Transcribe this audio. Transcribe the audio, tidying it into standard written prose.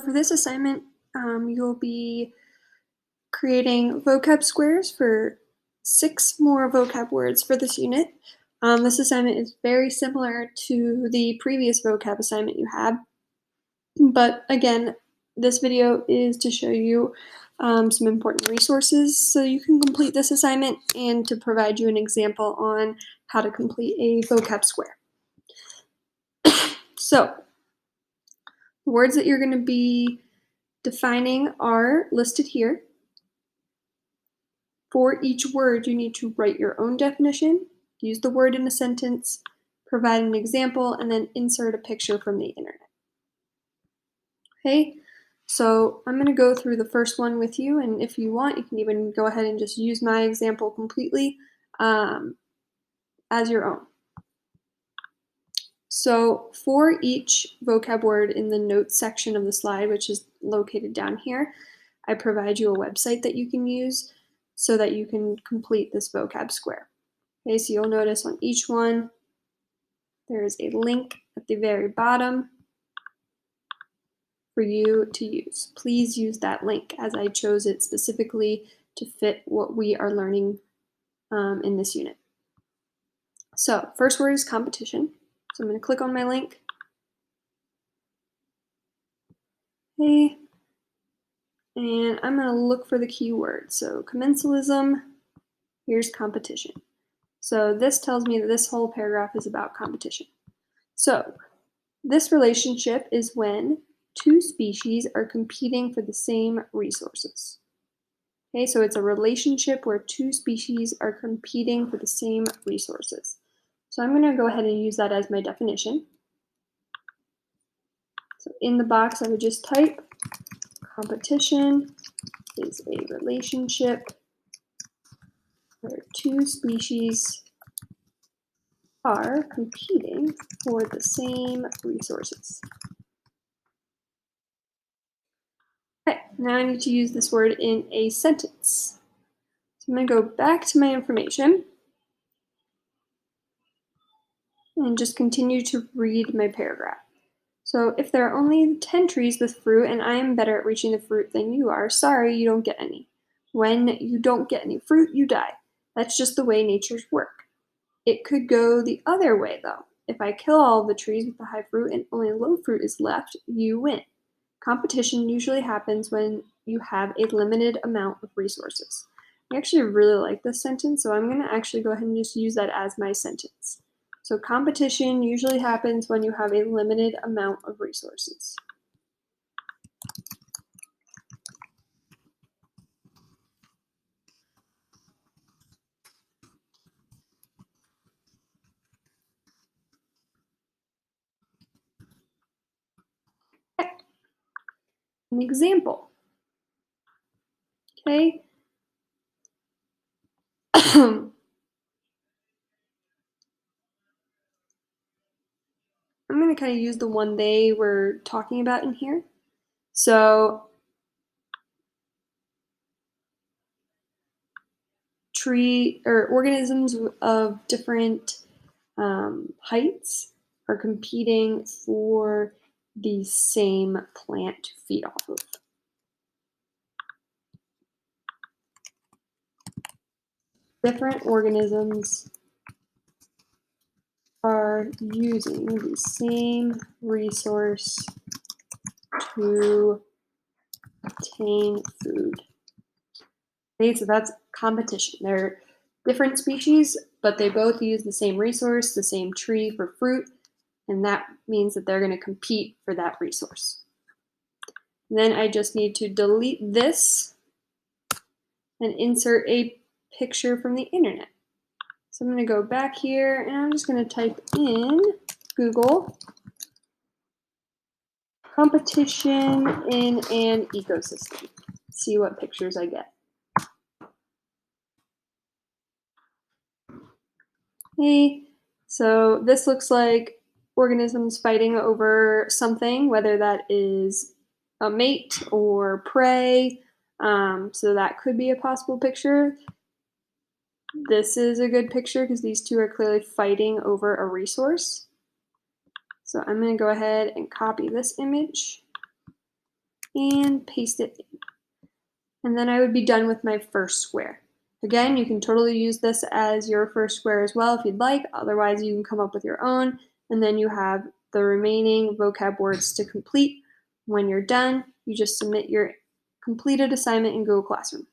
For this assignment, you'll be creating vocab squares for 6 more vocab words for this unit. This assignment is very similar to the previous vocab assignment you had, but again, this video is to show you some important resources so you can complete this assignment and to provide you an example on how to complete a vocab square. So, the words that you're going to be defining are listed here. For each word, you need to write your own definition, use the word in a sentence, provide an example, and then insert a picture from the internet. Okay, so I'm going to go through the first one with you, and if you want, you can even go ahead and just use my example completely as your own. So for each vocab word in the notes section of the slide, which is located down here, I provide you a website that you can use so that you can complete this vocab square. Okay, so you'll notice on each one, there is a link at the very bottom for you to use. Please use that link as I chose it specifically to fit what we are learning in this unit. So first word is competition. So I'm going to click on my link. Okay. And I'm going to look for the keyword. So commensalism, here's competition. So this tells me that this whole paragraph is about competition. So this relationship is when two species are competing for the same resources. Okay, so it's a relationship where two species are competing for the same resources. So I'm going to go ahead and use that as my definition. So in the box, I would just type competition is a relationship where two species are competing for the same resources. Okay, now I need to use this word in a sentence. So I'm going to go back to my information and just continue to read my paragraph. So if there are only 10 trees with fruit and I am better at reaching the fruit than you are, sorry, you don't get any. When you don't get any fruit, you die. That's just the way natures work. It could go the other way though. If I kill all the trees with the high fruit and only low fruit is left, you win. Competition usually happens when you have a limited amount of resources. I actually really like this sentence, so I'm going to actually go ahead and just use that as my sentence. So competition usually happens when you have a limited amount of resources. Okay. An example. Okay. I'm going to kind of use the one they were talking about in here. So organisms of different heights are competing for the same plant to feed off of. Different organisms are using the same resource to obtain food. Okay, so that's competition. They're different species, but they both use the same resource, the same tree for fruit, and that means that they're going to compete for that resource. And then I just need to delete this and insert a picture from the internet. So I'm going to go back here and I'm just going to type in Google competition in an ecosystem. See what pictures I get. Okay, so this looks like organisms fighting over something, whether that is a mate or prey. So that could be a possible picture. This is a good picture because these two are clearly fighting over a resource. So I'm going to go ahead and copy this image and paste it in. And then I would be done with my first square. Again, you can totally use this as your first square as well if you'd like. Otherwise, you can come up with your own, and then you have the remaining vocab words to complete. When you're done, you just submit your completed assignment in Google Classroom.